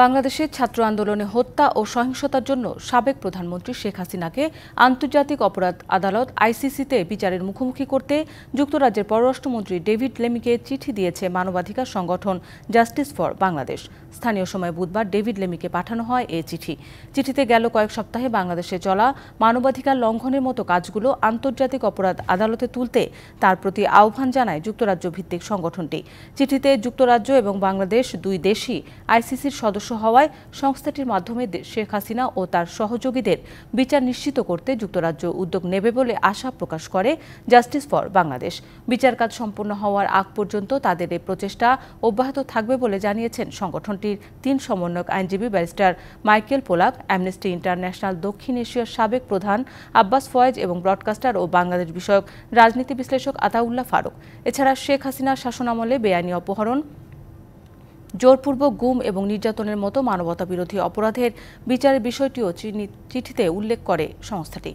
বাংলাদেশের ছাত্র আন্দোলনে হত্যা ও সহিংসতার জন্য সাবেক প্রধানমন্ত্রী শেখ হাসিনাকে আন্তর্জাতিক অপরাধ আদালত আইসিসিতে বিচারের মুখোমুখি করতে যুক্তরাজ্যের পররাষ্ট্রমন্ত্রী ডেভিড লেমিকে চিঠি দিয়েছে মানবাধিকার সংগঠন জাস্টিস ফর বাংলাদেশ। স্থানীয় সময় বুধবার ডেভিড লেমিকে পাঠানো হয় এ চিঠি। চিঠিতে গেল কয়েক সপ্তাহে বাংলাদেশে চলা মানবাধিকার লঙ্ঘনের মতো কাজগুলো আন্তর্জাতিক অপরাধ আদালতে তুলতে তার প্রতি আহ্বান জানায় যুক্তরাজ্য ভিত্তিক সংগঠনটি। চিঠিতে যুক্তরাজ্য এবং বাংলাদেশ দুই দেশই আইসিসির সদস্য হওয়ায় সংস্থাটির মাধ্যমে শেখ হাসিনা ও তার সহযোগীদের বিচার নিশ্চিত করতে যুক্তরাজ্য উদ্যোগ নেবে বলে আশা প্রকাশ করে জাস্টিস ফর বাংলাদেশ। বিচার কাজ সম্পন্ন হওয়ার আগ পর্যন্ত তাদের এই প্রচেষ্টা অব্যাহত থাকবে বলে জানিয়েছেন সংগঠনটির তিন সমন্বয়ক আইনজীবী barrister Michael Pollack, amnesty international দক্ষিণ এশিয়ার সাবেক প্রধান আব্বাস ফয়েজ এবং ব্রডকাস্টার ও বাংলাদেশ বিষয়ক রাজনীতি বিশ্লেষক আতাউল্লাহ ফারুক। এছাড়া শেখ হাসিনার শাসনামলে বেআইনি অপহরণ, জোরপূর্বক গুম এবং নির্যাতনের মতো মানবতাবিরোধী অপরাধের বিচারের বিষয়টিও চিঠিতে উল্লেখ করে সংস্থাটি।